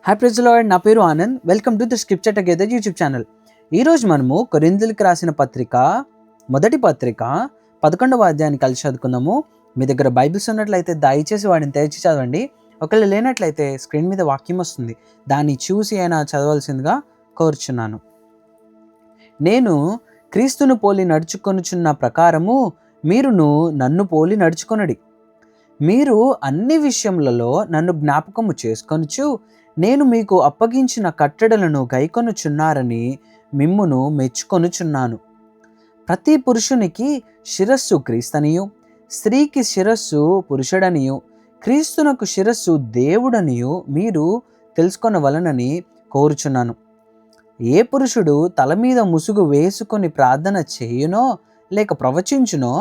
Hi praise lord, నా పేరు Anand. Welcome to the scripture together YouTube channel. ఈరోజు మనము కొరింథీయులకు రాసిన మొదటి పత్రిక 11వ అధ్యాయాన్ని కలిసి చదువుకుందాము. మీ దగ్గర బైబిల్స్ ఉన్నట్లయితే దయచేసి వాటిని తెరిచి చదవండి. ఒకవేళ లేనట్లయితే స్క్రీన్ మీద వాక్యం వస్తుంది, దాన్ని చూసి అయినా చదవాల్సిందిగా కోరుచున్నాను. నేను క్రీస్తును పోలి నడుచుకొనుచున్న ప్రకారము మీరును నన్ను పోలి నడుచుకొనుడి. మీరు అన్ని విషయములలో నన్ను జ్ఞాపకము చేసుకొనుచు నేను మీకు అప్పగించిన కట్టడలను గైకొనుచున్నారని మిమ్మును మెచ్చుకొనుచున్నాను. ప్రతి పురుషునికి శిరస్సు క్రీస్తనియు, స్త్రీకి శిరస్సు పురుషుడనియు, క్రీస్తునకు శిరస్సు దేవుడనియు మీరు తెలుసుకొనవలనని కోరుచున్నాను. ఏ పురుషుడు తల మీద ముసుగు వేసుకొని ప్రార్థన చేయునో లేక ప్రవచించునో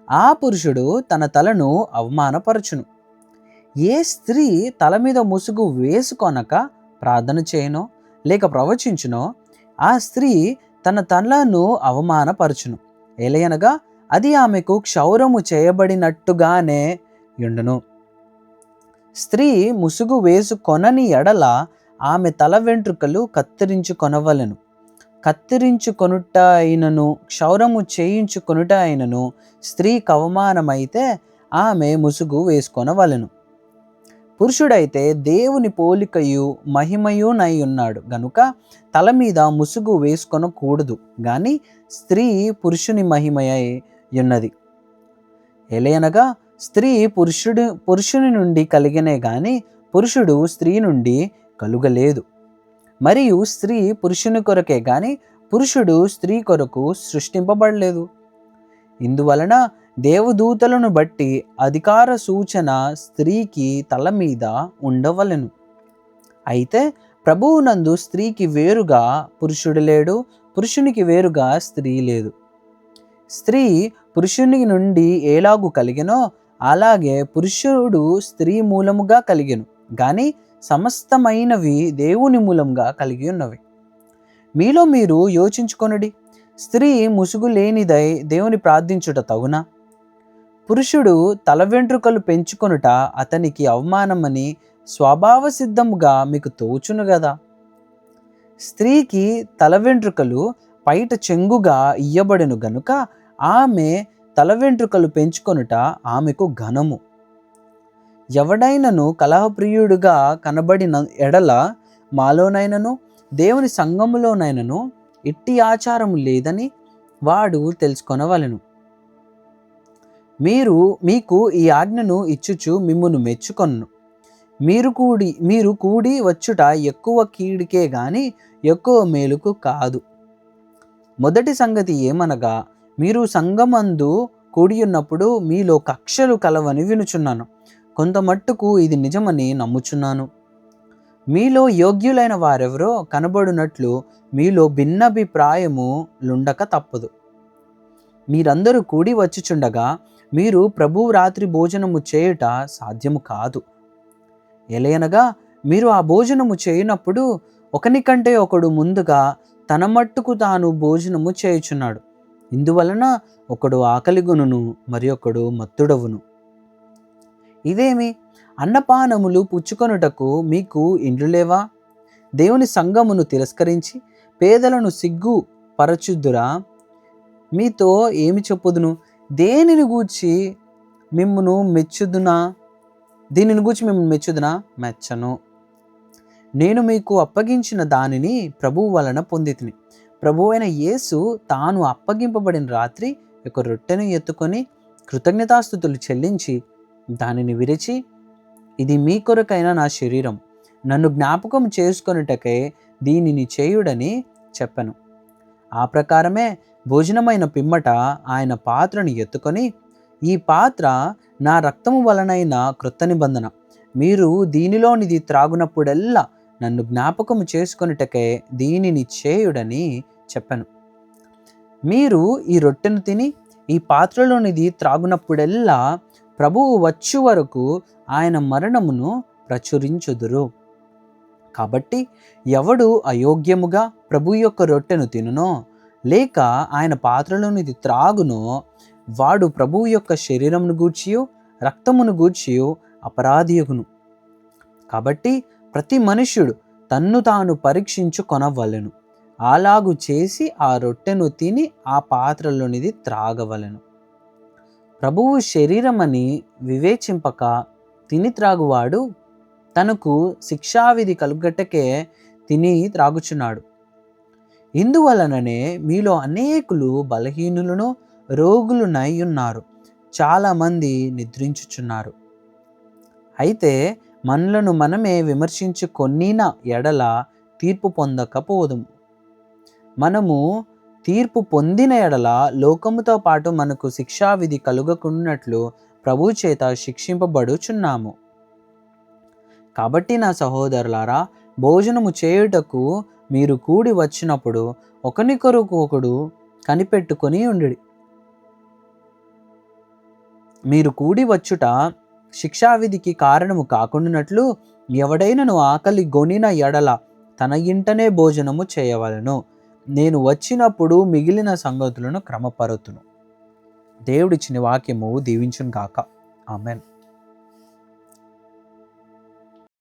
ఆ పురుషుడు తన తలను అవమానపరచును. ఏ స్త్రీ తల మీద ముసుగు వేసుకొనక ప్రార్థన చేయనో లేక ప్రవచించునో ఆ స్త్రీ తన తలను అవమానపరచును. ఎలయనగా అది ఆమెకు క్షౌరము చేయబడినట్టుగానే యుండును. స్త్రీ ముసుగు వేసుకొనని ఎడల ఆమె తల వెంట్రుకలు కత్తిరించుకొనవలెను. కత్తిరించుకొనుట అయినను క్షౌరము చేయించుకొనుట అయినను స్త్రీకి అవమానమైతే ఆమె ముసుగు వేసుకొనవలెను. పురుషుడైతే దేవుని పోలికయు మహిమయునై ఉన్నాడు గనుక తల మీద ముసుగు వేసుకొనకూడదు, కానీ స్త్రీ పురుషుని మహిమయై ఉన్నది. ఎలయనగా స్త్రీ పురుషుని నుండి కలిగినే గాని పురుషుడు స్త్రీ నుండి కలుగలేదు. మరియు స్త్రీ పురుషుని కొరకే గాని పురుషుడు స్త్రీ కొరకు సృష్టింపబడలేదు. ఇందువలన దేవదూతలను బట్టి అధికార సూచన స్త్రీకి తల మీద ఉండవలెను. అయితే ప్రభువునందు స్త్రీకి వేరుగా పురుషుడు లేడు, పురుషునికి వేరుగా స్త్రీ లేదు. స్త్రీ పురుషుని నుండి ఎలాగు కలిగెనో అలాగే పురుషుడు స్త్రీ మూలముగా కలిగెను, కానీ సమస్తమైనవి దేవుని మూలంగా కలిగి ఉన్నవి. మీలో మీరు యోచించుకొనుడి. స్త్రీ ముసుగు లేనిదై దేవుని ప్రార్థించుట తగునా? పురుషుడు తల వెంట్రుకలు పెంచుకొనుట అతనికి అవమానమని స్వభావ సిద్ధముగా మీకు తోచును గదా. స్త్రీకి తల వెంట్రుకలు పైట చెంగుగా ఇయ్యబడెను గనుక ఆమె తల వెంట్రుకలు పెంచుకొనుట ఆమెకు ఘనము. ఎవడైనను కలహప్రియుడుగా కనబడిన ఎడల మాలోనైనను దేవుని సంఘములోనైనను ఇట్టి ఆచారము లేదని వాడు తెలుసుకొనవలెను. మీకు ఈ ఆజ్ఞను ఇచ్చుచు మిమ్మును మెచ్చుకొను. మీరు కూడి వచ్చుట ఎక్కువ కీడుకే గాని ఎక్కువ మేలుకు కాదు. మొదటి సంగతి ఏమనగా, మీరు సంఘమందు కూడి ఉన్నప్పుడు మీలో కక్షలు కలవని వినుచున్నాను. కొంత మట్టుకు ఇది నిజమని నమ్ముచున్నాను. మీలో యోగ్యులైన వారెవరో కనబడునట్లు మీలో భిన్నాభిప్రాయము లుండక తప్పదు. మీరందరూ కూడి వచ్చుచుండగా మీరు ప్రభువు రాత్రి భోజనము చేయుట సాధ్యము కాదు. ఎలయనగా మీరు ఆ భోజనము చేయనప్పుడు ఒకనికంటే ఒకడు ముందుగా తన మట్టుకు తాను భోజనము చేయుచున్నాడు. ఇందువలన ఒకడు ఆకలిగొనును, మరి ఒకడు మత్తుడవును. ఇదేమి, అన్నపానములు పుచ్చుకొనుటకు మీకు ఇండ్లు లేవా? దేవుని సంఘమును తిరస్కరించి పేదలను సిగ్గు పరచుదురా? మీతో ఏమి చెప్పుదును? దేనిని గూర్చి మిమ్మును మెచ్చుదునా? మెచ్చను. నేను మీకు అప్పగించిన దానిని ప్రభువు వలన పొందితిని. ప్రభువు అయిన యేసు తాను అప్పగింపబడిన రాత్రి ఒక రొట్టెను ఎత్తుకొని కృతజ్ఞతాస్తుతులు చెల్లించి దానిని విరిచి, ఇది మీ కొరకైన నా శరీరం, నన్ను జ్ఞాపకం చేసుకొనుటకై దీనిని చేయుడని చెప్పెను. ఆ ప్రకారమే భోజనమైన పిమ్మట ఆయన పాత్రను ఎత్తుకొని, ఈ పాత్ర నా రక్తము వలనైన క్రొత్త నిబంధన, మీరు దీనిలోనిది త్రాగునప్పుడెల్లా నన్ను జ్ఞాపకము చేసుకొనుటకై దీనిని చేయుడని చెప్పెను. మీరు ఈ రొట్టెను తిని ఈ పాత్రలోనిది త్రాగునప్పుడెల్లా ప్రభువు వచ్చు వరకు ఆయన మరణమును ప్రచురించుదురు. కాబట్టి ఎవడు అయోగ్యముగా ప్రభు యొక్క రొట్టెను తినునో లేక ఆయన పాత్రలోనిది త్రాగునో వాడు ప్రభువు యొక్క శరీరమును గూర్చియు రక్తమును గూర్చియు అపరాధియగును. కాబట్టి ప్రతి మనుష్యుడు తన్ను తాను పరీక్షించుకొనవలెను. అలాగు చేసి ఆ రొట్టెను తిని ఆ పాత్రలోనిది త్రాగవలెను. ప్రభువు శరీరమని వివేచింపక తిని త్రాగువాడు తనకు శిక్షావిధి కలుగటకే తిని త్రాగుచున్నాడు. ఇందువలననే మీలో అనేకులు బలహీనులను రోగులునై ఉన్నారు, చాలామంది నిద్రించుచున్నారు. అయితే మనలను మనమే విమర్శించుకొనిన ఎడల తీర్పు పొందకపోదుము. మనము తీర్పు పొందిన ఎడల లోకముతో పాటు మనకు శిక్షావిధి కలుగకున్నట్లు ప్రభు చేత శిక్షింపబడుచున్నాము. కాబట్టి నా సహోదరులారా, భోజనము చేయుటకు మీరు కూడి వచ్చినప్పుడు ఒకనికొరకు ఒకడు కనిపెట్టుకొని ఉండుడి. మీరు కూడి వచ్చుట శిక్షావిధికి కారణము కాకుండానట్లు ఎవడైనను ఆకలి గొనిన ఎడల తన ఇంటనే భోజనము చేయవలెను. నేను వచ్చినప్పుడు మిగిలిన సంగతులను క్రమపరుతును. దేవుడిచ్చిన వాక్యము దీవించును గాక. ఆమెన్.